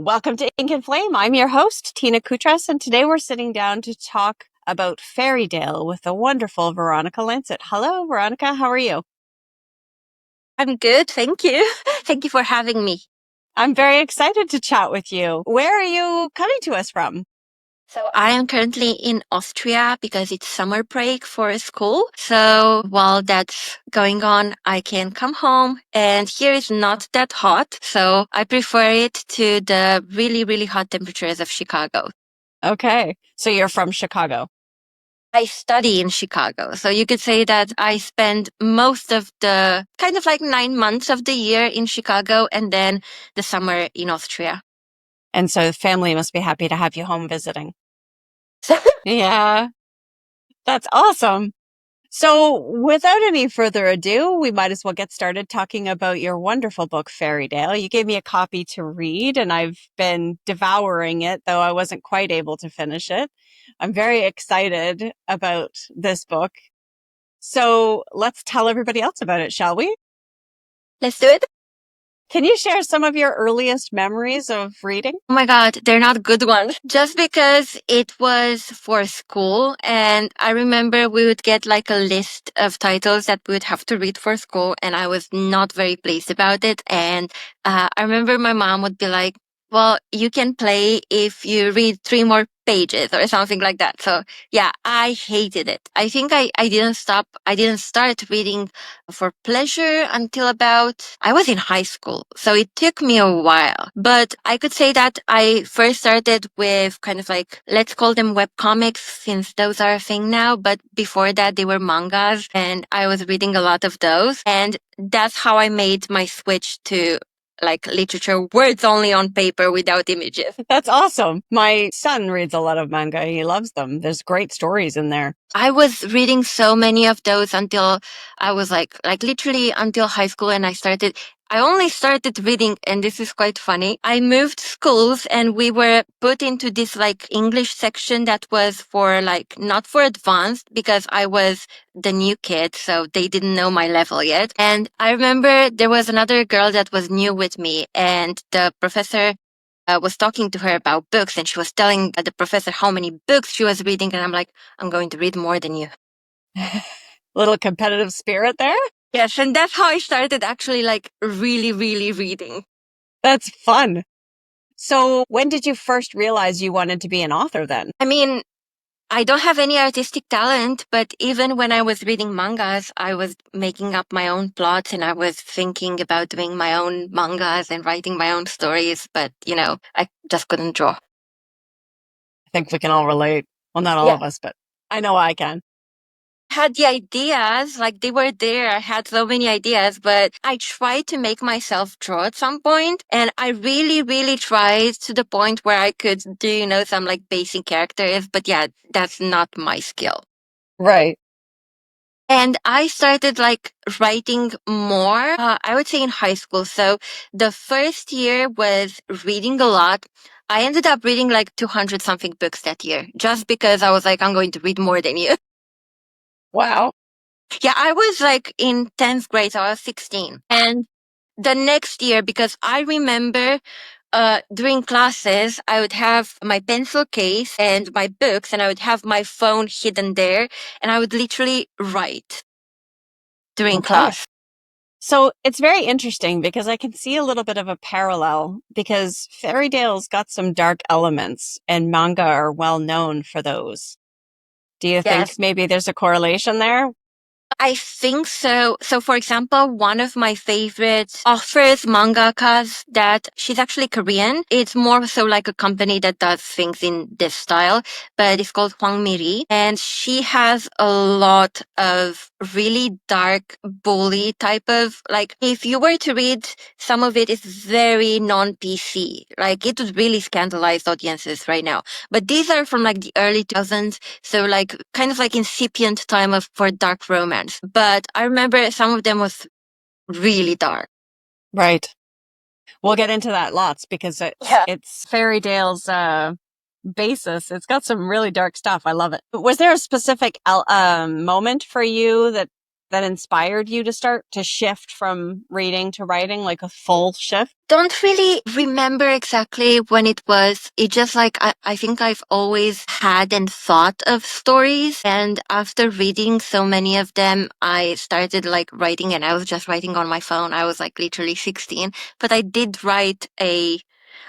Welcome to Ink and Flame. I'm your host, Tina Kutras, and today we're sitting down to talk about Fairydale with the wonderful Veronica Lancet. Hello, Veronica. How are you? I'm good, thank you. Thank you for having me. I'm very excited to chat with you. Where are you coming to us from? So I am currently in Austria because it's summer break for school. So while that's going on, I can come home, and here is not that hot. So I prefer it to the really, really hot temperatures of Chicago. Okay. So you're from Chicago. I study in Chicago. So you could say that I spend most of the kind of like 9 months of the year in Chicago and then the summer in Austria. And so the family must be happy to have you home visiting. Yeah, that's awesome. So without any further ado, we might as well get started talking about your wonderful book, Fairydale. You gave me a copy to read, and I've been devouring it, though I wasn't quite able to finish it. I'm very excited about this book. So let's tell everybody else about it, shall we? Let's do it. Can you share some of your earliest memories of reading? Oh my God, they're not good ones. Just because it was for school, and I remember we would get like a list of titles that we would have to read for school, and I was not very pleased about it. And I remember my mom would be like, well, you can play if you read 3 more pages or something like that. So yeah, I hated it. I think I didn't stop. I didn't start reading for pleasure until I was in high school. So it took me a while, but I could say that I first started with kind of like, let's call them web comics since those are a thing now. But before that, they were mangas, and I was reading a lot of those. And that's how I made my switch to like literature, words only on paper without images. That's awesome. My son reads a lot of manga. He loves them. There's great stories in there. I was reading so many of those until I was like literally until high school, and I only started reading, and this is quite funny. I moved schools, and we were put into this like English section that was for like not for advanced, because I was the new kid, so they didn't know my level yet. And I remember there was another girl that was new with me, and the professor was talking to her about books, and she was telling the professor how many books she was reading, and I'm like, I'm going to read more than you. Little competitive spirit there. Yes, and that's how I started actually like really, really reading. That's fun. So when did you first realize you wanted to be an author then? I mean, I don't have any artistic talent, but even when I was reading mangas, I was making up my own plots, and I was thinking about doing my own mangas and writing my own stories, but I just couldn't draw. I think we can all relate. Well, not all of us, but I know I can. Had the ideas, like they were there. I had so many ideas, but I tried to make myself draw at some point, and I really, really tried to the point where I could do, some like basic characters, but yeah, that's not my skill. Right. And I started like writing more, I would say in high school. So the first year was reading a lot. I ended up reading like 200 something books that year, just because I was like, I'm going to read more than you. Wow. Yeah, I was like in 10th grade, so I was 16. And the next year, because I remember during classes, I would have my pencil case and my books, and I would have my phone hidden there, and I would literally write during class. So it's very interesting because I can see a little bit of a parallel because Fairydale's got some dark elements and manga are well known for those. Do you think Yes. maybe there's a correlation there? I think so. So, for example, one of my favorite authors, mangakas, that she's actually Korean. It's more so like a company that does things in this style, but it's called Hwang Miri. And she has a lot of really dark, bully type of, like, if you were to read some of it, it's very non-PC. Like, it would really scandalize audiences right now. But these are from like the early 2000s. So like kind of like incipient time for dark romance. But I remember some of them was really dark. Right. We'll get into that lots because it's Fairydale's basis. It's got some really dark stuff. I love it. Was there a specific moment for you that that inspired you to start to shift from reading to writing, like a full shift? Don't really remember exactly when it was. It just like I think I've always had and thought of stories. And after reading so many of them, I started like writing, and I was just writing on my phone. I was like literally 16. But I did write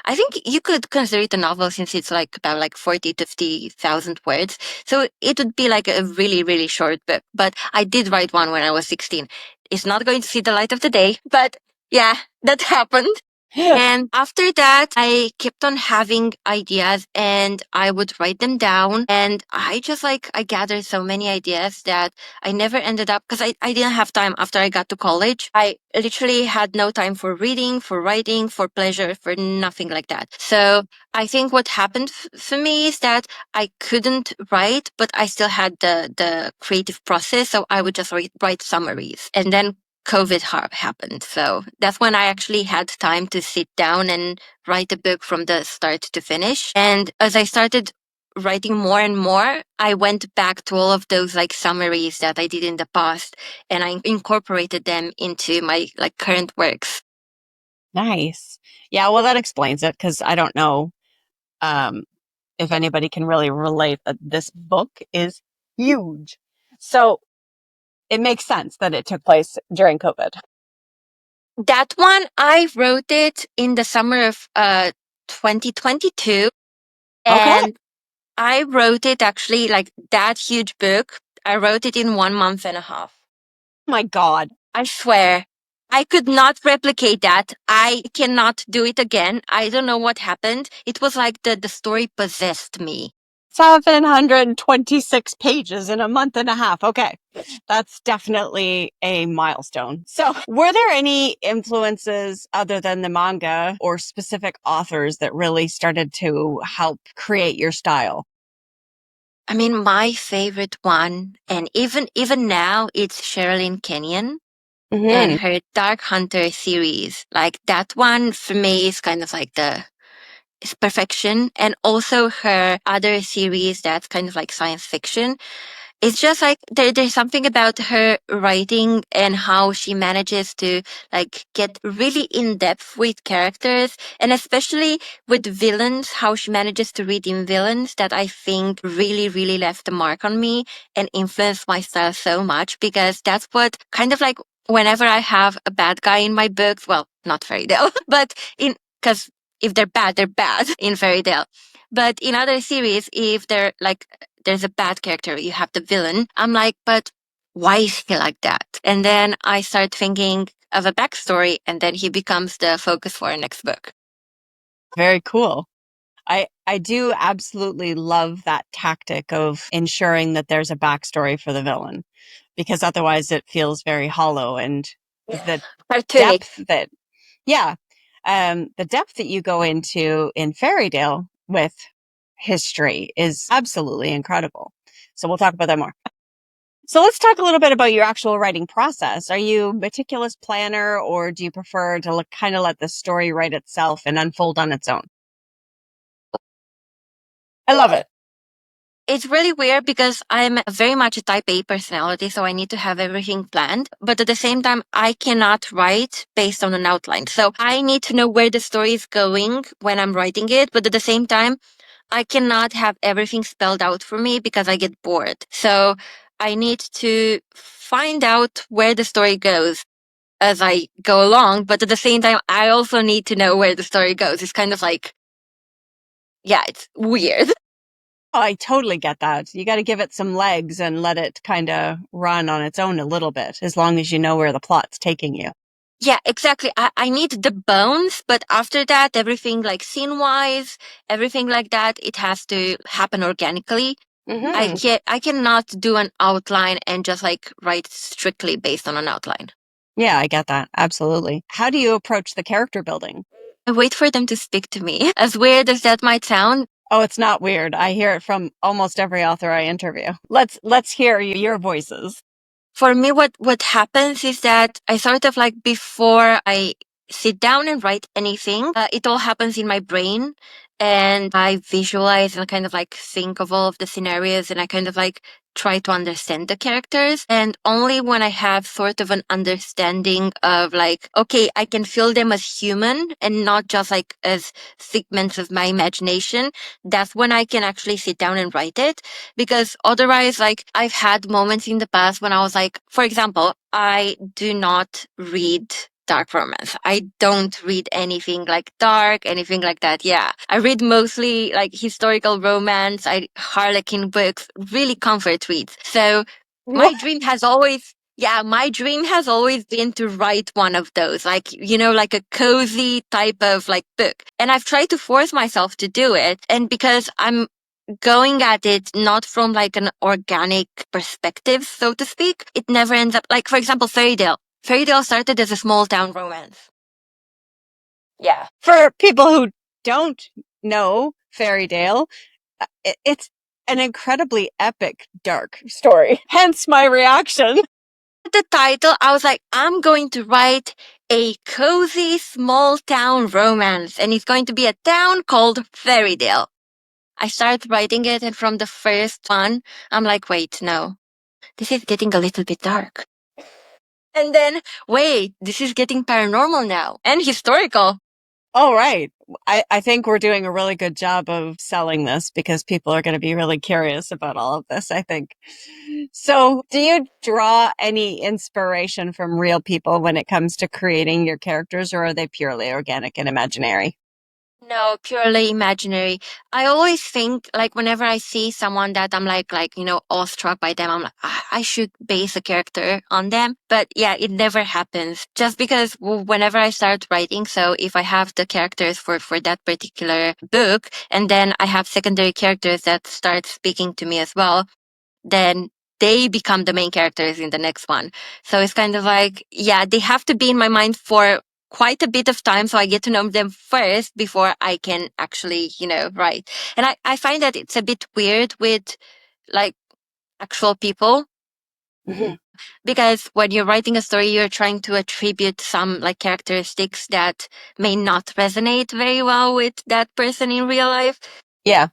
I think you could consider it a novel since it's like about like 40 to 50,000 words. So it would be like a really, really short book. But I did write one when I was 16. It's not going to see the light of the day, but yeah, that happened. And after that, I kept on having ideas and I would write them down. And I just like, I gathered so many ideas that I never ended up because I didn't have time after I got to college. I literally had no time for reading, for writing, for pleasure, for nothing like that. So I think what happened for me is that I couldn't write, but I still had the creative process. So I would just write summaries. And then COVID happened. So that's when I actually had time to sit down and write a book from the start to finish. And as I started writing more and more, I went back to all of those like summaries that I did in the past and I incorporated them into my like current works. Nice. Yeah, well, that explains it because I don't know um, if anybody can really relate that this book is huge. So it makes sense that it took place during COVID. That one, I wrote it in the summer of 2022. Okay. And I wrote it actually like that huge book. I wrote it in 1 month and a half. My God. I swear. I could not replicate that. I cannot do it again. I don't know what happened. It was like the story possessed me. 726 pages in a month and a half. Okay. That's definitely a milestone. So, were there any influences other than the manga or specific authors that really started to help create your style? I mean, my favorite one, and even now, it's Sherilyn Kenyon and Mm-hmm. her Dark Hunter series. Like that one for me is kind of like the is perfection, and also her other series that's kind of like science fiction. It's just like there's something about her writing and how she manages to like get really in depth with characters and especially with villains, how she manages to redeem villains that I think really, really left a mark on me and influenced my style so much because that's what kind of like whenever I have a bad guy in my books, well, not Fairydale, but in because if they're bad in Fairydale. But in other series, if they're like there's a bad character, you have the villain. I'm like, but why is he like that? And then I start thinking of a backstory, and then he becomes the focus for our next book. Very cool. I do absolutely love that tactic of ensuring that there's a backstory for the villain because otherwise it feels very hollow and the Cartoony. depth that yeah the depth that you go into in Fairydale with history is absolutely incredible. So we'll talk about that more. So let's talk a little bit about your actual writing process. Are you a meticulous planner or do you prefer to kind of let the story write itself and unfold on its own? I love it. It's really weird because I'm very much a type A personality, so I need to have everything planned. But at the same time, I cannot write based on an outline. So I need to know where the story is going when I'm writing it. But at the same time, I cannot have everything spelled out for me because I get bored. So I need to find out where the story goes as I go along. But at the same time, I also need to know where the story goes. It's kind of like, yeah, it's weird. Oh, I totally get that. You got to give it some legs and let it kind of run on its own a little bit, as long as you know where the plot's taking you. Yeah, exactly. I need the bones, but after that, everything like scene wise, everything like that, it has to happen organically. Hmm. I cannot do an outline and just like write strictly based on an outline. Yeah, I get that. Absolutely. How do you approach the character building? I wait for them to speak to me. As weird as that might sound, Oh, it's not weird. I hear it from almost every author I interview. Let's hear your voices. for me, what happens is that I sort of like before I sit down and write anything. It all happens in my brain, and I visualize and kind of like think of all of the scenarios, and I kind of like try to understand the characters. And only when I have sort of an understanding of like, okay, I can feel them as human and not just like as figments of my imagination, that's when I can actually sit down and write it. Because otherwise, like, I've had moments in the past when I was like, for example, I do not read dark romance. I don't read anything like dark, anything like that. Yeah. I read mostly like historical romance, harlequin books, really comfort reads. So my dream has always my dream has always been to write one of those, like, like a cozy type of like book. And I've tried to force myself to do it. And because I'm going at it not from like an organic perspective, so to speak, it never ends up like, for example, Fairydale. Fairydale started as a small town romance. Yeah. For people who don't know Fairydale, it's an incredibly epic, dark story. Hence my reaction. The title, I was like, I'm going to write a cozy small town romance, and it's going to be a town called Fairydale. I started writing it, and from the first one, I'm like, wait, no, this is getting a little bit dark. And then, wait, this is getting paranormal now and historical. All right. I think we're doing a really good job of selling this because people are going to be really curious about all of this, I think. So, do you draw any inspiration from real people when it comes to creating your characters, or are they purely organic and imaginary? No, purely imaginary. I always think like whenever I see someone that I'm like, awestruck by them, I'm like, I should base a character on them. But yeah, it never happens just because whenever I start writing, so if I have the characters for that particular book, and then I have secondary characters that start speaking to me as well, then they become the main characters in the next one. So it's kind of like, yeah, they have to be in my mind for quite a bit of time so I get to know them first before I can actually, write. And I find that it's a bit weird with like actual people. Mm-hmm. Because when you're writing a story, you're trying to attribute some like characteristics that may not resonate very well with that person in real life. Yeah.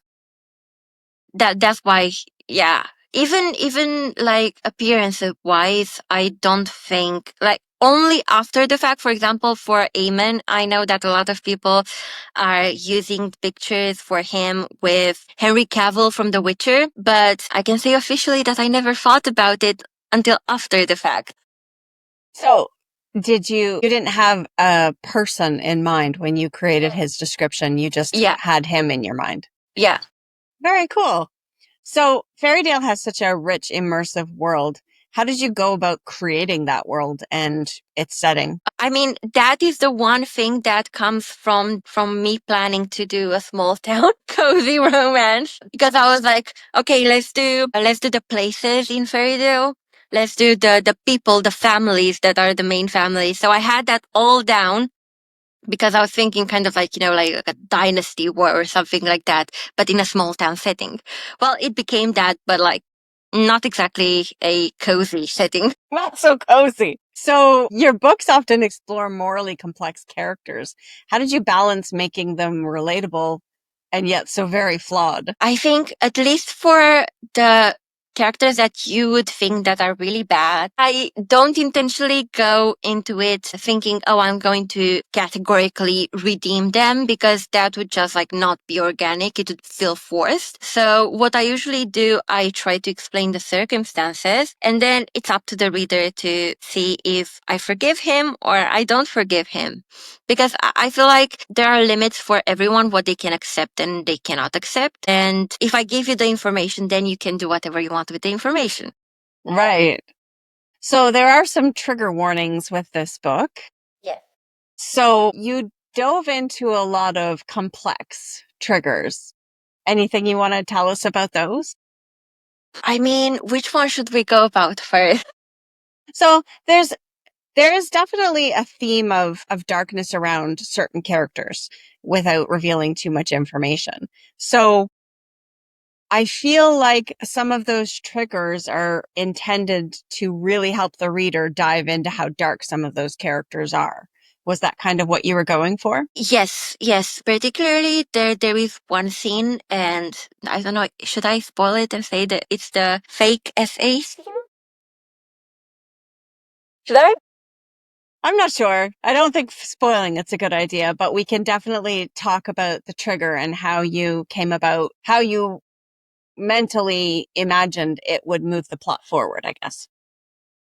That's why, yeah, even like appearance wise, I don't think like only after the fact. For example, for Eamon, I know that a lot of people are using pictures for him with Henry Cavill from The Witcher, but I can say officially that I never thought about it until after the fact. So, you didn't have a person in mind when you created his description, you just had him in your mind? Yeah. Very cool. So, Fairydale has such a rich, immersive world. How did you go about creating that world and its setting? I mean, that is the one thing that comes from me planning to do a small town cozy romance, because I was like, okay, let's do the places in Fairydale. Let's do the people, the families that are the main families. So I had that all down because I was thinking kind of like, like a dynasty war or something like that, but in a small town setting. Well, it became that, but like not exactly a cozy setting. Not so cozy. So your books often explore morally complex characters. How did you balance making them relatable and yet so very flawed? I think at least for the characters that you would think that are really bad, I don't intentionally go into it thinking, oh, I'm going to categorically redeem them, because that would just like not be organic. It would feel forced. So what I usually do, I try to explain the circumstances, and then it's up to the reader to see if I forgive him or I don't forgive him. Because I feel like there are limits for everyone, what they can accept and they cannot accept. And if I give you the information, then you can do whatever you want with the information. Right. So there are some trigger warnings with this book. Yes. So you dove into a lot of complex triggers. Anything you want to tell us about those? I mean, which one should we go about first? So there is definitely a theme of darkness around certain characters without revealing too much information. So I feel like some of those triggers are intended to really help the reader dive into how dark some of those characters are. Was that kind of what you were going for? Yes, yes. Particularly there is one scene, and I don't know, should I spoil it and say that it's the fake SA scene? Should I? I'm not sure. I don't think spoiling it's a good idea, but we can definitely talk about the trigger and how you came about, how you mentally imagined it would move the plot forward, I guess.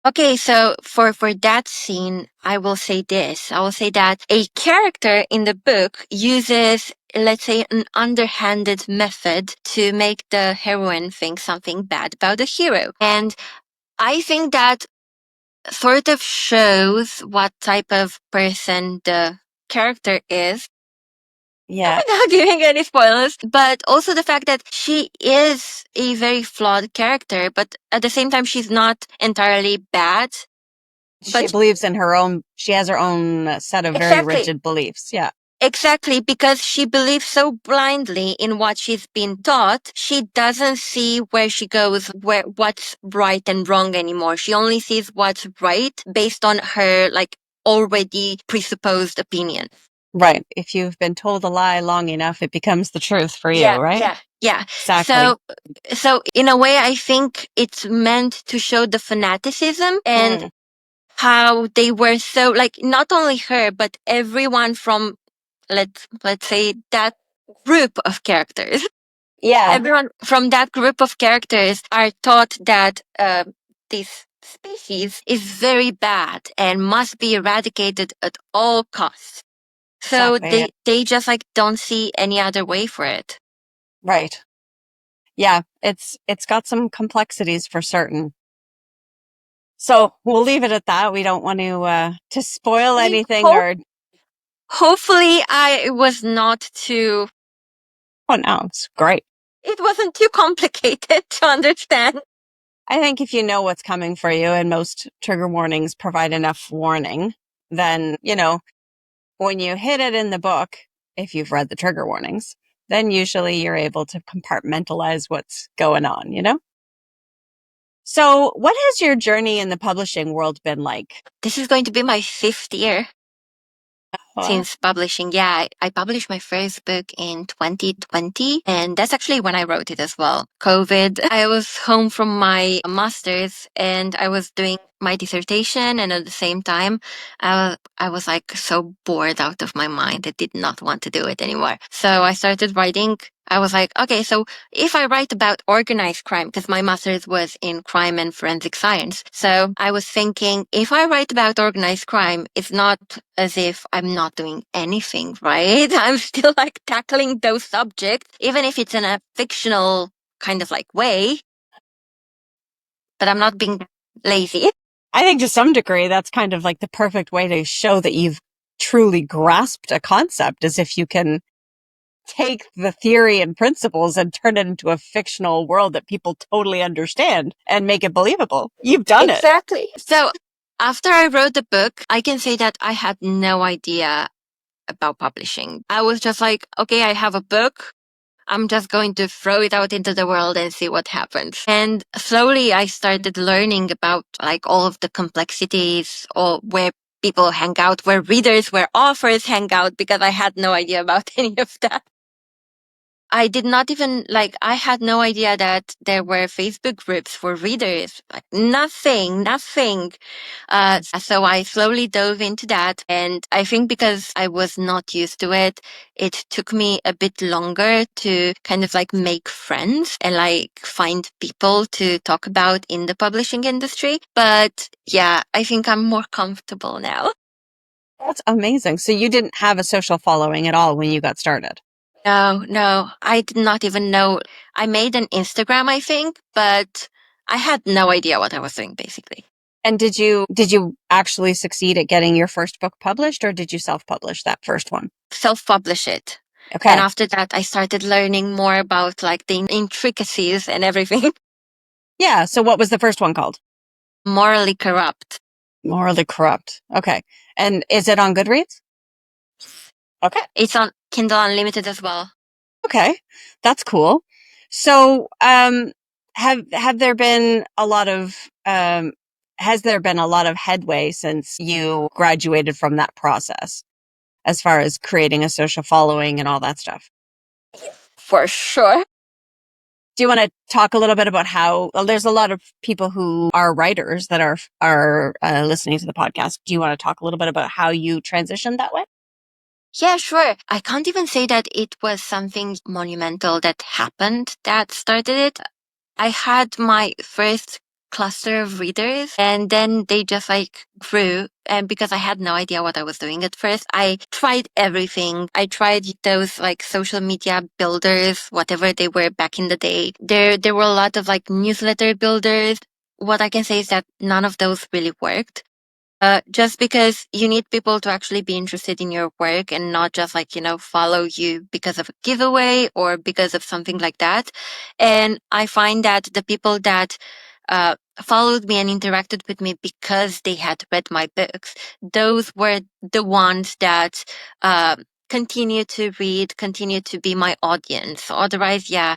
Okay, so for that scene, I will say this. I will say that a character in the book uses, let's say, an underhanded method to make the heroine think something bad about the hero. And I think that sort of shows what type of person the character is. Yeah. Without giving any spoilers, but also the fact that she is a very flawed character, but at the same time, she's not entirely bad. She But believes in her own, she has her own set of very exactly, rigid beliefs. Yeah. exactly, because she believes so blindly in what she's been taught, she doesn't see where she goes, where what's right and wrong anymore. She only sees what's right based on her like already presupposed opinion. Right. If you've been told a lie long enough, it becomes the truth for you, right? Yeah. Exactly. So in a way, I think it's meant to show the fanaticism and Mm. how they were so like not only her but everyone from let's say that group of characters. Yeah. Everyone from that group of characters are taught that this species is very bad and must be eradicated at all costs. So Exactly. they just like don't see any other way for it. Right. Yeah. It's got some complexities for certain. So we'll leave it at that. We don't want to spoil anything or, Hopefully I was not too oh no, it's great. it wasn't too complicated to understand. I think if you know what's coming for you and most trigger warnings provide enough warning, then, when you hit it in the book, if you've read the trigger warnings, then usually you're able to compartmentalize what's going on? So, what has your journey in the publishing world been like? This is going to be my 5th year Well, since publishing. Yeah, I published my first book in 2020, and that's actually when I wrote it as well. COVID, I was home from my master's and I was doing my dissertation, and at the same time, I was like so bored out of my mind. I did not want to do it anymore. So I started writing. I was like, okay, so if I write about organized crime, because my master's was in crime and forensic science. So I was thinking, if I write about organized crime, it's not as if I'm not doing anything, right? I'm still like tackling those subjects, even if it's in a fictional kind of like way, but I'm not being lazy. I think to some degree, that's kind of like the perfect way to show that you've truly grasped a concept, as if you can take the theory and principles and turn it into a fictional world that people totally understand and make it believable. You've done it. Exactly. So after I wrote the book, I can say that I had no idea about publishing. I was just like, okay, I have a book. I'm just going to throw it out into the world and see what happens. And slowly I started learning about like all of the complexities or where people hang out, where readers, where authors hang out, because I had no idea about any of that. I did not even like, I had no idea that there were Facebook groups for readers. Like nothing. So I slowly dove into that. And I think because I was not used to it, it took me a bit longer to kind of like make friends and like find people to talk about in the publishing industry. But yeah, I think I'm more comfortable now. That's amazing. So you didn't have a social following at all when you got started. No, I did not even know. I made an Instagram, I think, but I had no idea what I was doing basically. And did you actually succeed at getting your first book published, or did you self-publish that first one? Self-publish it. And Okay. after that, I started learning more about like the intricacies and everything. Yeah. So what was the first one called? Morally corrupt. Morally Corrupt. Okay. And is it on Goodreads? Okay. It's on Kindle Unlimited as well. Okay. That's cool. So, have there been a lot of has there been a lot of headway since you graduated from that process as far as creating a social following and all that stuff? For sure. Do you want to talk a little bit about how there's a lot of people who are writers that are listening to the podcast? Do you want to talk a little bit about how you transitioned that way? Yeah, sure. I can't even say that it was something monumental that happened that started it. I had my first cluster of readers and then they just like grew. And because I had no idea what I was doing at first, I tried everything. I tried those like social media builders, whatever they were back in the day. There were a lot of like newsletter builders. What I can say is that none of those really worked. Just because you need people to actually be interested in your work and not just like, follow you because of a giveaway or because of something like that. And I find that the people that followed me and interacted with me because they had read my books, those were the ones that continue to read, continue to be my audience. Otherwise, yeah,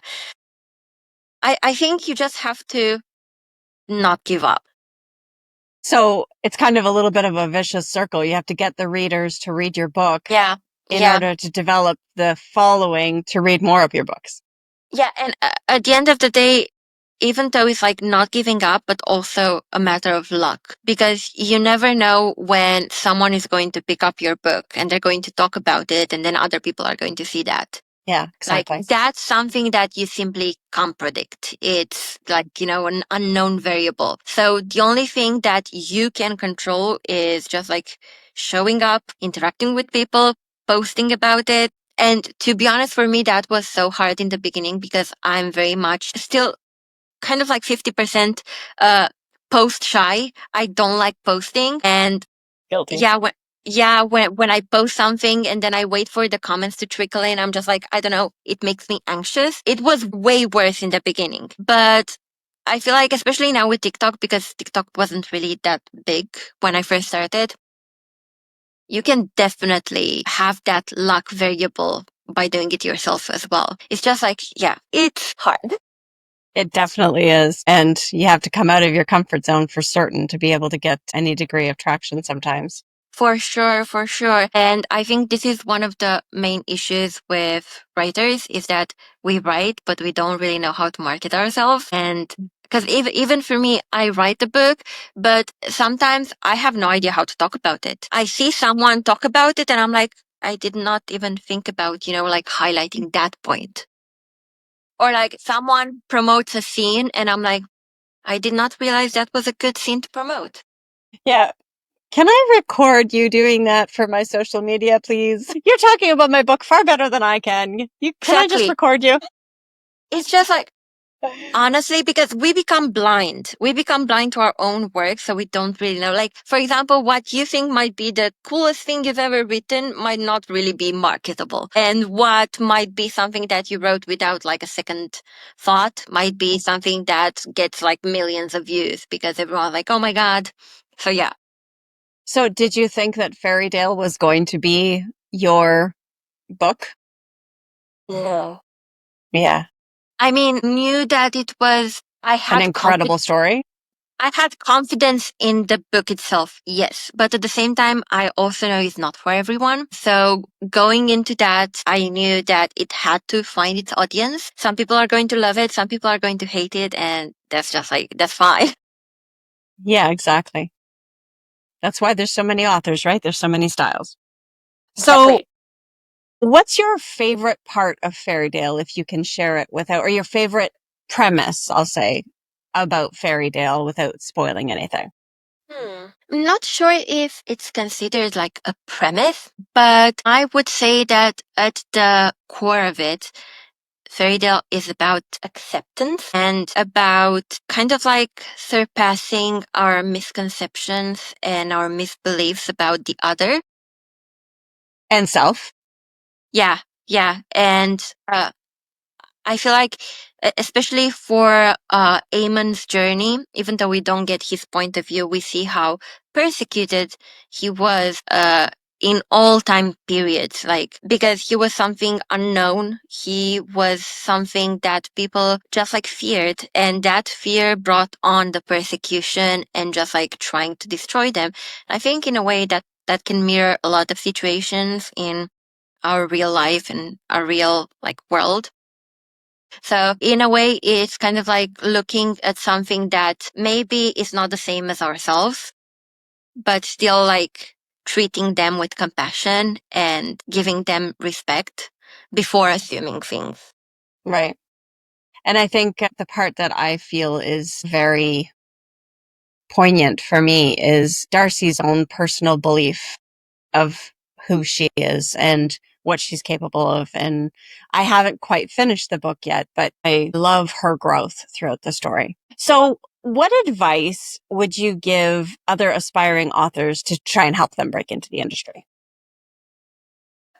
I think you just have to not give up. So it's kind of a little bit of a vicious circle. You have to get the readers to read your book Yeah. in order to develop the following to read more of your books. Yeah, and at the end of the day, even though it's like not giving up, but also a matter of luck, because you never know when someone is going to pick up your book and they're going to talk about it, and then other people are going to see that. Yeah, Like exactly. that's something that you simply can't predict. It's like, an unknown variable. So the only thing that you can control is just like showing up, interacting with people, posting about it. And to be honest, for me, that was so hard in the beginning because I'm very much still kind of like 50% post shy. I don't like posting. And Guilty. when I post something and then I wait for the comments to trickle in, I'm just like, I don't know, it makes me anxious. It was way worse in the beginning. But I feel like, especially now with TikTok, because TikTok wasn't really that big when I first started, you can definitely have that luck variable by doing it yourself as well. It's just like, yeah, it's hard. It definitely is. And you have to come out of your comfort zone for certain to be able to get any degree of traction sometimes. For sure, for sure. And I think this is one of the main issues with writers is that we write, but we don't really know how to market ourselves. And because even for me, I write the book, but sometimes I have no idea how to talk about it. I see someone talk about it and I'm like, I did not even think about, like highlighting that point. Or like someone promotes a scene and I'm like, I did not realize that was a good scene to promote. Yeah. Can I record you doing that for my social media, please? You're talking about my book far better than I can. Can I just Exactly. record you? It's just like, honestly, because we become blind. We become blind to our own work, so we don't really know. Like, for example, what you think might be the coolest thing you've ever written might not really be marketable. And what might be something that you wrote without like a second thought might be something that gets like millions of views because everyone's like, oh my God. So yeah. So did you think that Fairydale was going to be your book? No. Yeah. I mean, knew that it was, An incredible story. I had confidence in the book itself, yes. But at the same time, I also know it's not for everyone. So going into that, I knew that it had to find its audience. Some people are going to love it. Some people are going to hate it. And that's just like, that's fine. Yeah, exactly. That's why there's so many authors, right? There's so many styles. So Exactly. what's your favorite part of Fairydale, if you can share it without, or your favorite premise, I'll say, about Fairydale without spoiling anything? I'm not sure if it's considered like a premise, but I would say that at the core of it, Fairydale is about acceptance and about kind of like surpassing our misconceptions and our misbeliefs about the other. And self. Yeah, yeah. And I feel like, especially for Eamon's journey, even though we don't get his point of view, we see how persecuted he was in all time periods, like, because he was something unknown. He was something that people just like feared, and that fear brought on the persecution and just like trying to destroy them. I think in a way that can mirror a lot of situations in our real life and our real like world. So in a way, it's kind of like looking at something that maybe is not the same as ourselves, but still like treating them with compassion and giving them respect before assuming things. Right. And I think the part that I feel is very poignant for me is Darcy's own personal belief of who she is and what she's capable of. And I haven't quite finished the book yet, but I love her growth throughout the story. So, what advice would you give other aspiring authors to try and help them break into the industry?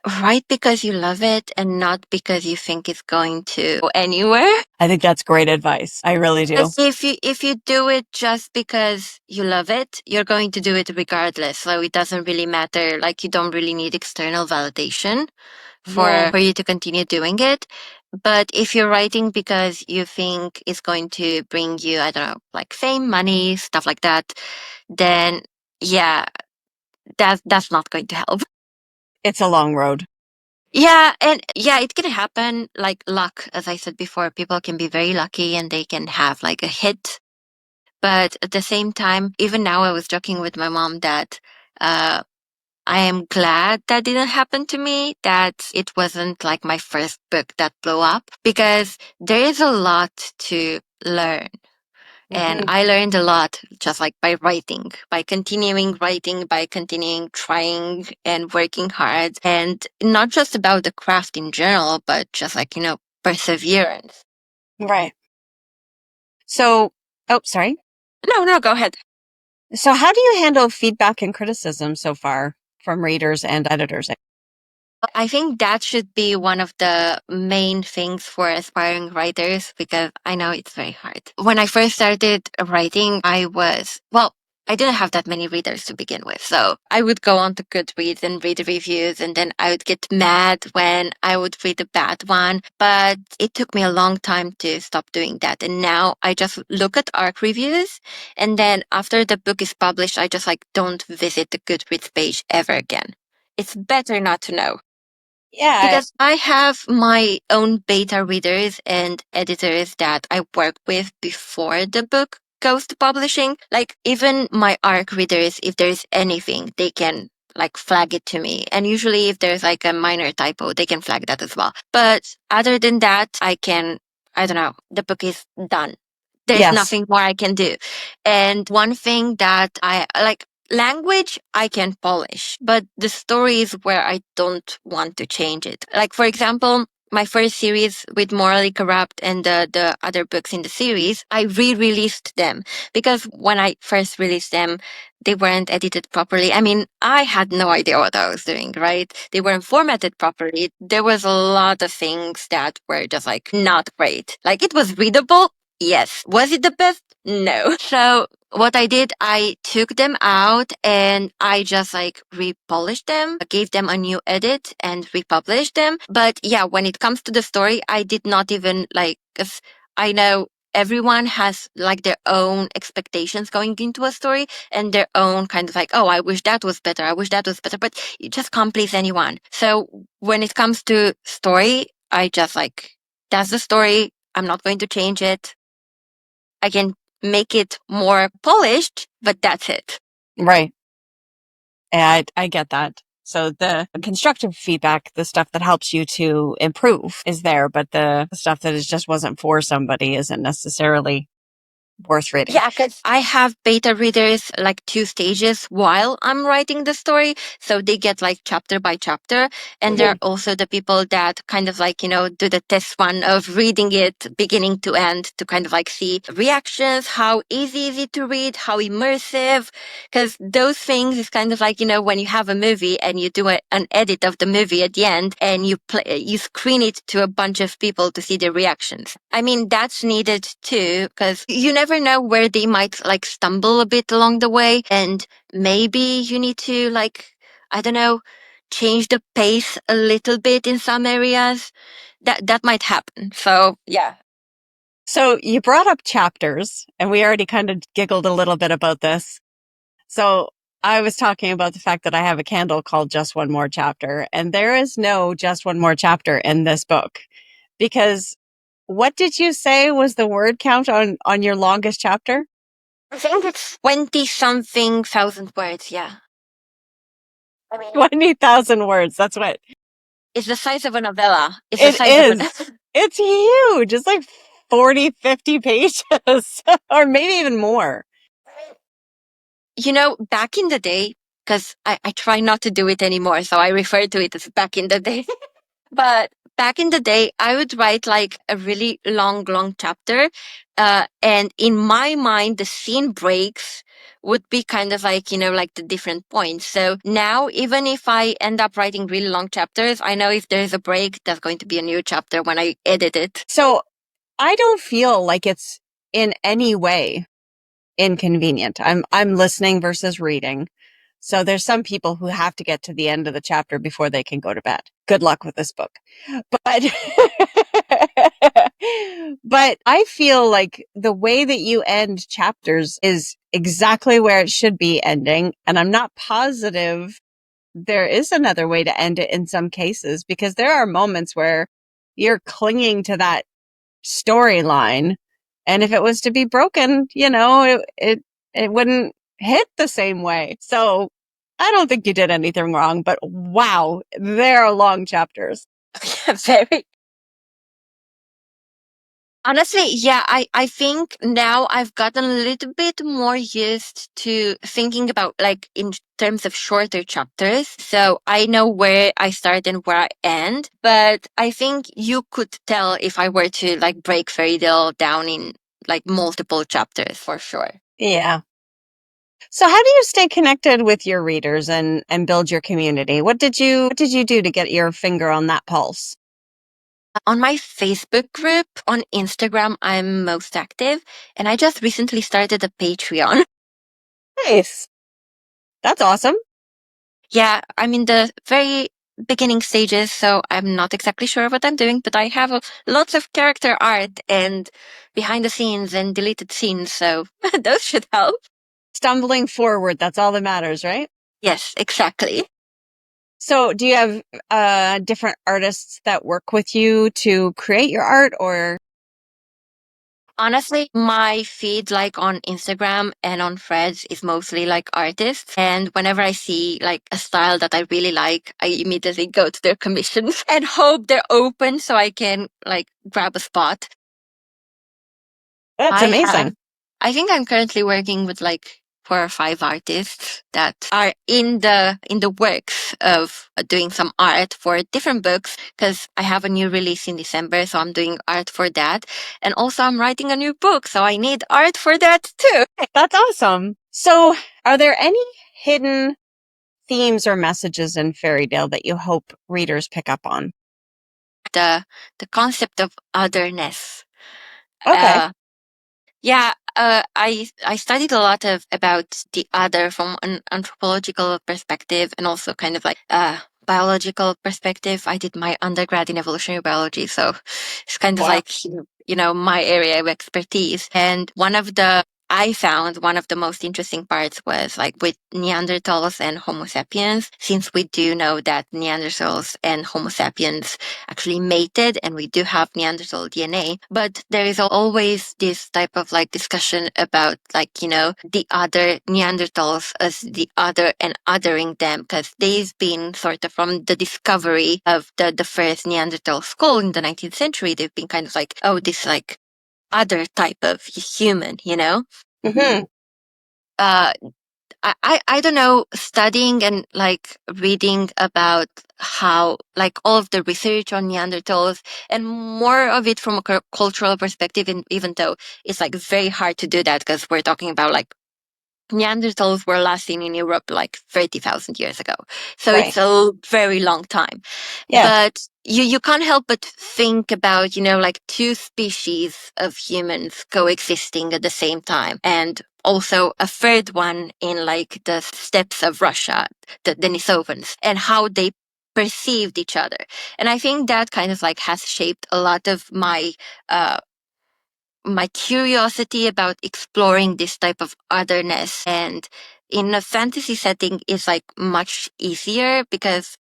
Write because you love it and not because you think it's going to go anywhere. I think that's great advice. I really do. If you do it just because you love it, you're going to do it regardless. So it doesn't really matter. Like, you don't really need external validation for you to continue doing it. But if you're writing because you think it's going to bring you, I don't know, like fame, money, stuff like that, then yeah, that's not going to help. It's a long road. Yeah, and yeah, it can happen like luck. As I said before, people can be very lucky and they can have like a hit. But at the same time, even now, I was joking with my mom that I am glad that didn't happen to me, that it wasn't like my first book that blew up, because there is a lot to learn. And I learned a lot just like by writing, by continuing writing, by continuing trying and working hard. And not just about the craft in general, but just like, perseverance. Right. So, oh, sorry. No, go ahead. So, how do you handle feedback and criticism so far from readers and editors? I think that should be one of the main things for aspiring writers, because I know it's very hard. When I first started writing, I didn't have that many readers to begin with. So I would go on to Goodreads and read the reviews, and then I would get mad when I would read a bad one. But it took me a long time to stop doing that. And now I just look at ARC reviews. And then after the book is published, I just like don't visit the Goodreads page ever again. It's better not to know. Yeah. Because I have my own beta readers and editors that I work with before the book goes to publishing. Like, even my ARC readers, if there's anything, they can like flag it to me. And usually if there's like a minor typo, they can flag that as well. But other than that, I don't know, the book is done. There's Yes. nothing more I can do. And one thing that I like, language I can polish, but the story is where I don't want to change it. Like, for example, my first series with Morally Corrupt and the other books in the series, I re-released them because when I first released them, they weren't edited properly. I mean, I had no idea what I was doing, right? They weren't formatted properly. There was a lot of things that were just like not great. Like, it was readable. Yes. Was it the best? No. So what I did, I took them out and I just like repolished them, gave them a new edit and republished them. But yeah, when it comes to the story, I did not even like, 'cause I know everyone has like their own expectations going into a story and their own kind of like, oh, I wish that was better. I wish that was better, but you just can't please anyone. So when it comes to story, I just like, that's the story. I'm not going to change it. I can make it more polished, but that's it. Right. And I get that. So the constructive feedback, the stuff that helps you to improve is there, but the stuff that is just wasn't for somebody isn't necessarily worth reading. Yeah, because I have beta readers like 2 stages while I'm writing the story. So they get like chapter by chapter. And there are also the people that kind of like, do the test run of reading it beginning to end to kind of like see reactions, how easy is it to read, how immersive. Because those things is kind of like, when you have a movie and you do an edit of the movie at the end and you screen it to a bunch of people to see their reactions. I mean, that's needed too, because you never know where they might like stumble a bit along the way, and maybe you need to like, I don't know, change the pace a little bit in some areas, that might happen. So yeah. So you brought up chapters, and we already kind of giggled a little bit about this. So I was talking about the fact that I have a candle called Just One More Chapter, and there is no Just One More Chapter in this book because what did you say was the word count on your longest chapter? I think it's 20 something thousand words. Yeah. I mean, 20,000 words. That's what it's the size of a novella. It's the it size of an. is. It's huge. It's like 40, 50 pages or maybe even more. Back in the day, because I try not to do it anymore, so I refer to it as back in the day. But back in the day, I would write like a really long, long chapter. And in my mind, the scene breaks would be kind of like, like the different points. So now, even if I end up writing really long chapters, I know if there's a break, there's going to be a new chapter when I edit it. So I don't feel like it's in any way inconvenient. I'm listening versus reading. So there's some people who have to get to the end of the chapter before they can go to bed. Good luck with this book. But but I feel like the way that you end chapters is exactly where it should be ending, and I'm not positive there is another way to end it in some cases because there are moments where you're clinging to that storyline. And if it was to be broken, it wouldn't hit the same way. So I don't think you did anything wrong, but wow, there are long chapters. Very. Honestly, yeah, I think now I've gotten a little bit more used to thinking about like in terms of shorter chapters. So I know where I start and where I end. But I think you could tell if I were to like break Fairydale down in like multiple chapters for sure. Yeah. So how do you stay connected with your readers and build your community? What did you do to get your finger on that pulse? On my Facebook group, on Instagram, I'm most active. And I just recently started a Patreon. Nice. That's awesome. Yeah, I'm in the very beginning stages, so I'm not exactly sure what I'm doing, but I have lots of character art and behind the scenes and deleted scenes, so those should help. Stumbling forward, that's all that matters, right? Yes, exactly. So do you have different artists that work with you to create your art or Honestly, my feed like on Instagram and on Threads is mostly like artists. And whenever I see like a style that I really like, I immediately go to their commissions and hope they're open so I can like grab a spot. that's I have. amazing. I think I'm currently working with like 4 or 5 artists that are in the works of doing some art for different books because I have a new release in December, so I'm doing art for that. And also I'm writing a new book, so I need art for that too. That's awesome. So are there any hidden themes or messages in Fairydale that you hope readers pick up on? The concept of otherness. Okay. Uh, Yeah, I studied a lot of about the other from an anthropological perspective and also kind of like biological perspective. I did my undergrad in evolutionary biology, so it's kind of Wow. like my area of expertise. And I found one of the most interesting parts was like with Neanderthals and Homo sapiens, since we do know that Neanderthals and Homo sapiens actually mated and we do have Neanderthal DNA. But there is always this type of like discussion about like, the other Neanderthals as the other and othering them because they've been sort of from the discovery of the first Neanderthal skull in the 19th century. They've been kind of like, oh, this like other type of human, Hmm. Uh, I don't know, studying and like reading about how like all of the research on Neanderthals and more of it from a cultural perspective, and even though it's like very hard to do that because we're talking about like Neanderthals were last seen in Europe like 30,000 years ago. So Right. it's a very long time. Yeah. But you can't help but think about, like two species of humans coexisting at the same time. And also a third one in like the steppes of Russia, the Denisovans, and how they perceived each other. And I think that kind of like has shaped a lot of my curiosity about exploring this type of otherness. And in a fantasy setting is like much easier because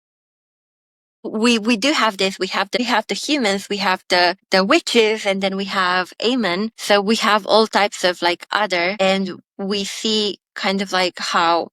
we do have this. We have the humans, we have the witches, and then we have Aemon. So we have all types of like other, and we see kind of like how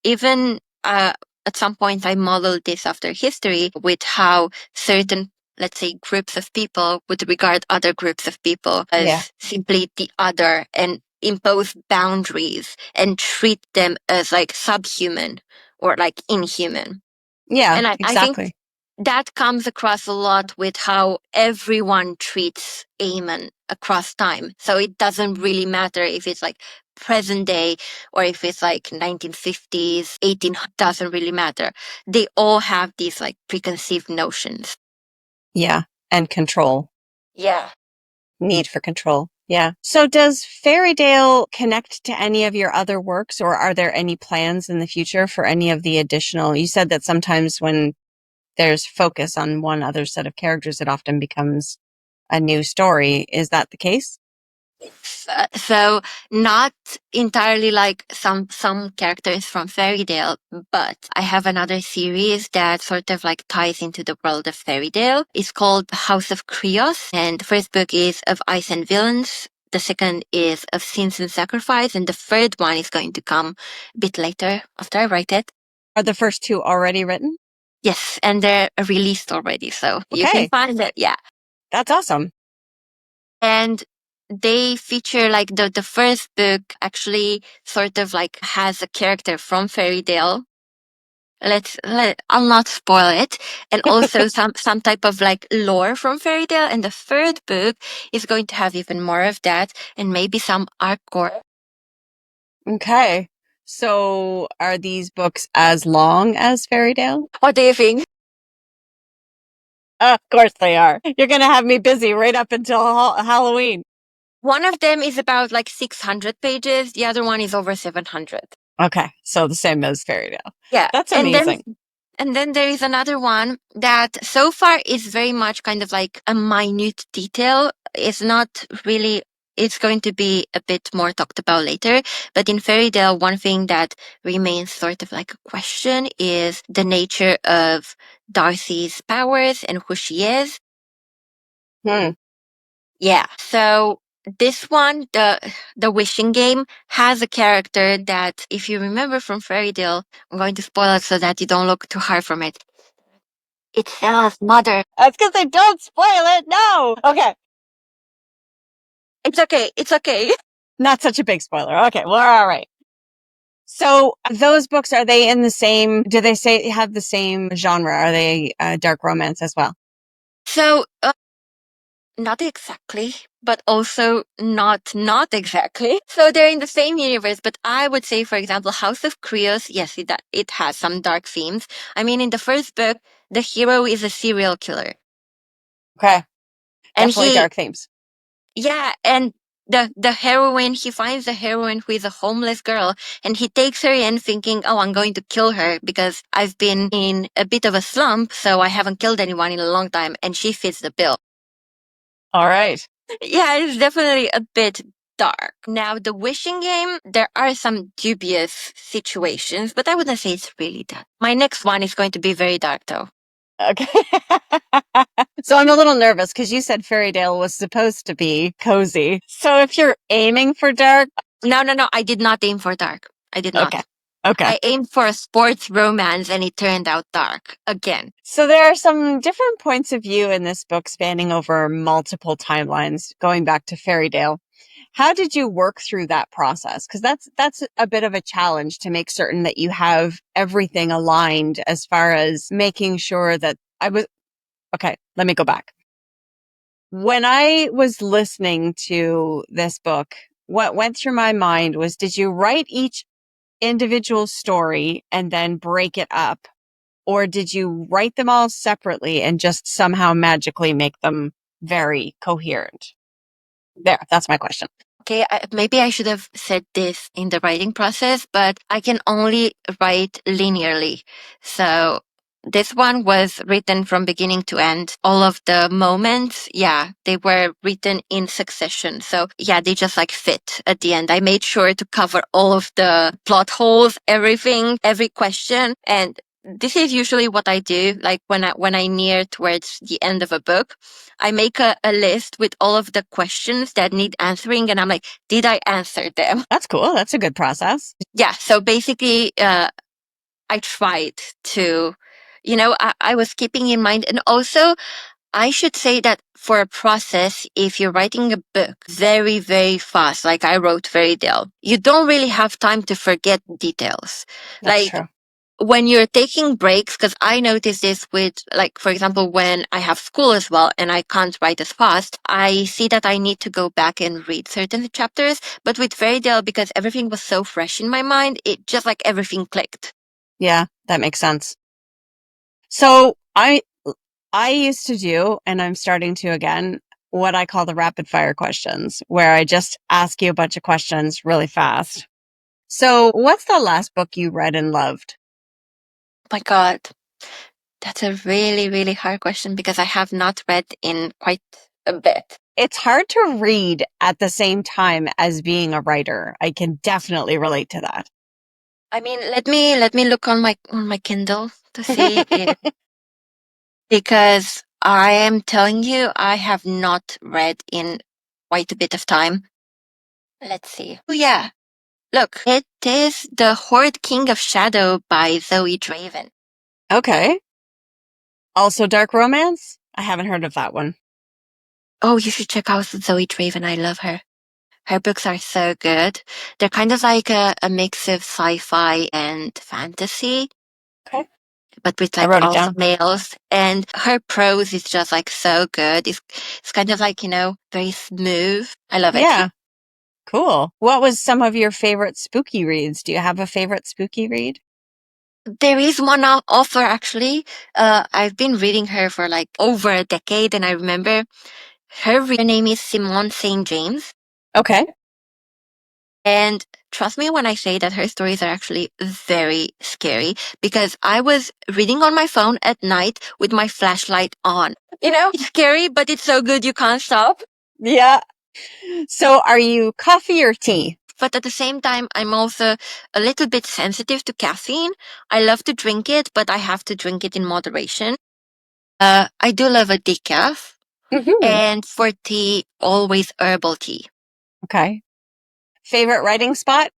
even at some point I modeled this after history with how certain, let's say, groups of people would regard other groups of people as simply the other and impose boundaries and treat them as like subhuman or like inhuman. Yeah, And I think exactly. that comes across a lot with how everyone treats Aemon across time. So it doesn't really matter if it's like present day or if it's like 1950s, 18, doesn't really matter. They all have these like preconceived notions. Yeah. And control. Yeah. Need for control. Yeah. So does Fairydale connect to any of your other works, or are there any plans in the future for any of the additional? You said that sometimes when there's focus on one other set of characters, it often becomes a new story. Is that the case? So not entirely like some characters from Fairydale, but I have another series that sort of like ties into the world of Fairydale. It's called House of Krios, and the first book is of Ice and Villains. The second is of Sins and Sacrifice, and the third one is going to come a bit later after I write it. Are the first two already written? Yes, and they're released already, so you can Okay. find it. Yeah. That's awesome. And they feature like the first book actually sort of like has a character from Fairydale. I'll not spoil it. And also some type of like lore from Fairydale. And the third book is going to have even more of that and maybe some arc core. Okay. So are these books as long as Fairydale? What do you think? Of course they are. You're going to have me busy right up until Halloween. One of them is about like 600 pages. The other one is over 700. Okay. So the same as Fairydale. Yeah. That's And then amazing. And then there is another one that so far is very much kind of like a minute detail. It's not really, it's going to be a bit more talked about later. But in Fairydale, one thing that remains sort of like a question is the nature of Darcy's powers and who she is. Hmm. Yeah. So this one, the wishing game, has a character that, if you remember from Fairydale, I'm going to spoil it so that you don't look too hard from it. It's Stella's mother. I was going to say, don't spoil it. No. Okay. It's okay. It's okay. Not such a big spoiler. Okay. Well, all right. So those books, are they in the same, do they say have the same genre? Are they dark romance as well? So, not exactly, but also not exactly. So they're in the same universe, but I would say, for example, House of Krios, yes, it has some dark themes. I mean, in the first book, the hero is a serial killer. Okay. And Definitely dark themes. yeah, and the heroine, he finds the heroine who is a homeless girl, and he takes her in thinking, oh, I'm going to kill her because I've been in a bit of a slump, so I haven't killed anyone in a long time, and she fits the bill. All right. Yeah, it's definitely a bit dark. Now, the wishing game, there are some dubious situations, but I wouldn't say it's really dark. My next one is going to be very dark, though. Okay. So I'm a little nervous because you said Fairydale was supposed to be cozy. So if you're aiming for dark. No, I did not aim for dark. I did Okay. not. Okay. I aimed for a sports romance and it turned out dark again. So there are some different points of view in this book spanning over multiple timelines, going back to Fairydale. How did you work through that process? Because that's a bit of a challenge to make certain that you have everything aligned as far as making sure that okay, let me go back. When I was listening to this book, what went through my mind was, did you write each individual story and then break it up? Or did you write them all separately and just somehow magically make them very coherent? There, that's my question. okay, maybe I should have said this in the writing process, but I can only write linearly. So this one was written from beginning to end. All of the moments, yeah, they were written in succession. So yeah, they just like fit at the end. I made sure to cover all of the plot holes, everything, every question. And this is usually what I do. Like when I near towards the end of a book, I make a list with all of the questions that need answering. And I'm like, did I answer them? That's cool. That's a good process. Yeah. So basically, I tried to, I was keeping in mind. And also, I should say that for a process, if you're writing a book very, very fast, like I wrote Fairydale, you don't really have time to forget details. That's Like true. when you're taking breaks, because I notice this with, like, for example, when I have school as well and I can't write as fast, I see that I need to go back and read certain chapters. But with Fairydale, because everything was so fresh in my mind, it just like everything clicked. Yeah, that makes sense. So I used to do, and I'm starting to again, what I call the rapid fire questions, where I just ask you a bunch of questions really fast. So what's the last book you read and loved? My God, that's a really, really hard question because I have not read in quite a bit. It's hard to read at the same time as being a writer. I can definitely relate to that. I mean, let me look on my Kindle to see if, because I am telling you, I have not read in quite a bit of time. Let's see. Oh yeah, look, it is The Horde King of Shadow by Zoe Draven. Okay. Also dark romance? I haven't heard of that one. Oh, you should check out Zoe Draven. I love her. Her books are so good. They're kind of like a mix of sci-fi and fantasy, Okay. but with I like wrote it also down. males. And her prose is just like so good. It's kind of like, very smooth. I love it. Yeah. Cool. What was some of your favorite spooky reads? Do you have a favorite spooky read? There is one author actually. I've been reading her for like over a decade, and I remember her name is Simone St. James. Okay. And trust me when I say that her stories are actually very scary because I was reading on my phone at night with my flashlight on. It's scary, but it's so good you can't stop. Yeah. So are you coffee or tea? But at the same time, I'm also a little bit sensitive to caffeine. I love to drink it, but I have to drink it in moderation. I do love a decaf. Mm-hmm. And for tea, always herbal tea. Okay. Favorite writing spot?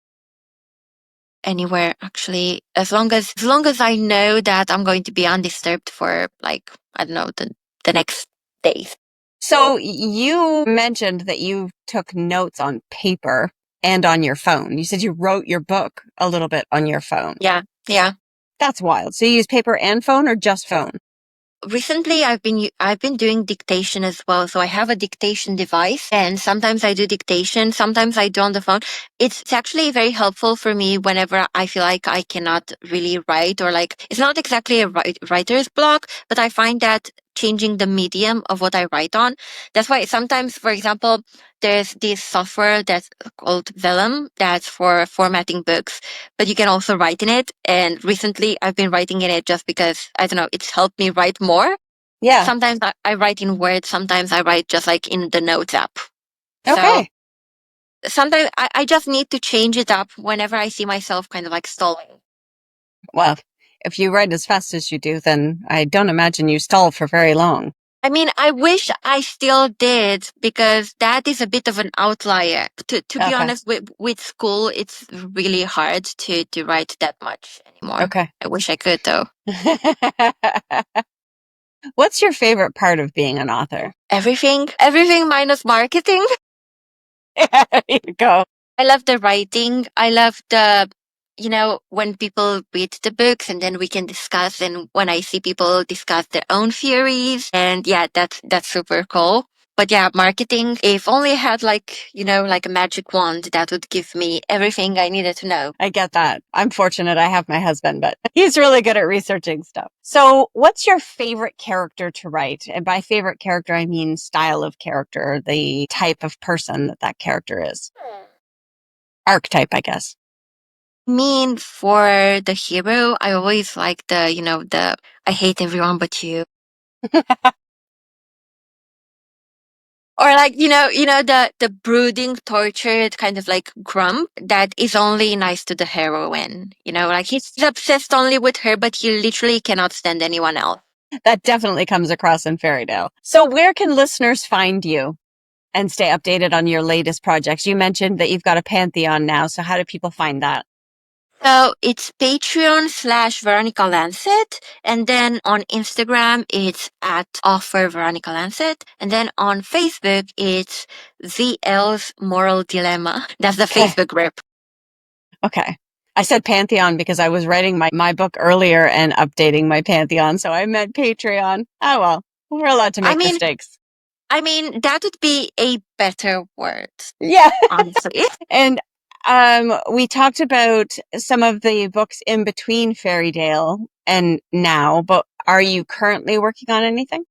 Anywhere actually, as long as I know that I'm going to be undisturbed for like, I don't know, the next days. So you mentioned that you took notes on paper and on your phone. You said you wrote your book a little bit on your phone. Yeah, yeah. That's wild. So you use paper and phone or just phone? Recently I've been doing dictation as well, so I have a dictation device, and sometimes I do dictation, sometimes I do on the phone. It's actually very helpful for me whenever I feel like I cannot really write, or like it's not exactly a writer's block, but I find that changing the medium of what I write on, that's why sometimes, for example, there's this software that's called Vellum that's for formatting books, but you can also write in it. And recently I've been writing in it just because, I don't know, it's helped me write more. Yeah. Sometimes I write in Word, sometimes I write just like in the Notes app. So Okay. sometimes I just need to change it up whenever I see myself kind of like stalling. Well, if you write as fast as you do, then I don't imagine you stall for very long. I mean, I wish I still did because that is a bit of an outlier. To be Okay. honest, with school, it's really hard to write that much anymore. Okay. I wish I could though. What's your favorite part of being an author? Everything minus marketing. There you go. I love the writing. I love when people read the books and then we can discuss, and when I see people discuss their own theories. And yeah, that's super cool. But yeah, marketing, if only I had like, like a magic wand that would give me everything I needed to know. I get that. I'm fortunate I have my husband, but he's really good at researching stuff. So what's your favorite character to write? And by favorite character, I mean style of character, the type of person that character is. Archetype, I guess. For the hero, I always like the I hate everyone but you. Or like, the brooding, tortured kind of like grump that is only nice to the heroine. Like he's obsessed only with her, but he literally cannot stand anyone else. That definitely comes across in Fairydale. So where can listeners find you and stay updated on your latest projects? You mentioned that you've got a Pantheon now. So how do people find that? So it's Patreon/Veronica Lancet. And then on Instagram, it's at author Veronica Lancet. And then on Facebook, it's VL's Moral Dilemma. That's the Okay. Facebook group. Okay. I said Pantheon because I was writing my book earlier and updating my Pantheon. So I meant Patreon. Oh, well, we're allowed to make mistakes. That would be a better word. Yeah. Honestly. And we talked about some of the books in between Fairydale and now, but are you currently working on anything?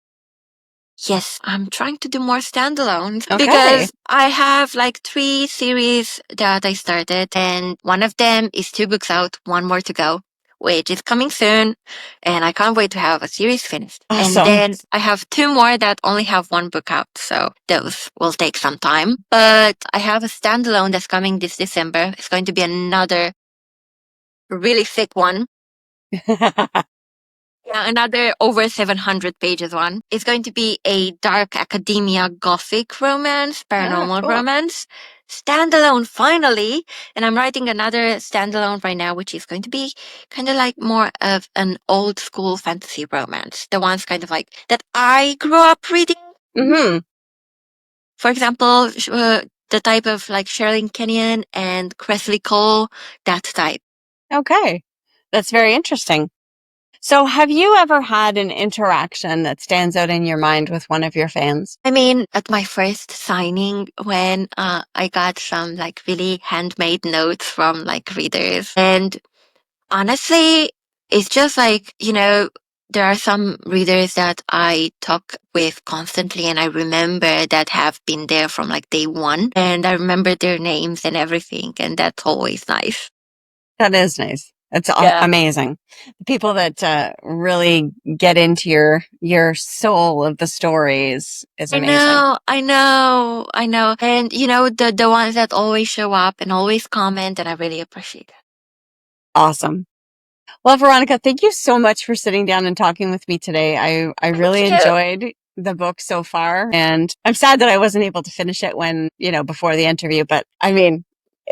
Yes, I'm trying to do more standalones Okay. because I have like 3 series that I started, and one of them is 2 books out, one more to go, which is coming soon, and I can't wait to have a series finished. Awesome. And then I have 2 more that only have 1 book out, so those will take some time. But I have a standalone that's coming this December. It's going to be another really thick one. Yeah, another over 700 pages one. It's going to be a dark academia gothic romance, paranormal cool. romance, standalone finally. And I'm writing another standalone right now, which is going to be kind of like more of an old school fantasy romance. The ones kind of like that I grew up reading. Mm-hmm. For example, the type of like Sherilyn Kenyon and Cressley Cole, that type. Okay. That's very interesting. So have you ever had an interaction that stands out in your mind with one of your fans? At my first signing, when I got some like really handmade notes from like readers, and honestly, it's just like, there are some readers that I talk with constantly, and I remember that have been there from like day one, and I remember their names and everything, and that's always nice. That is nice. It's Yeah. amazing. The people that really get into your soul of the stories is amazing. I know. And the ones that always show up and always comment, and I really appreciate it. Awesome. Well, Veronica, thank you so much for sitting down and talking with me today. I really enjoyed the book so far, and I'm sad that I wasn't able to finish it before the interview, but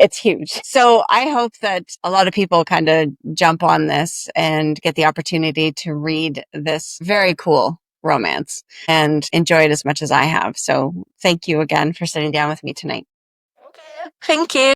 it's huge. So I hope that a lot of people kind of jump on this and get the opportunity to read this very cool romance and enjoy it as much as I have. So thank you again for sitting down with me tonight. Thank you.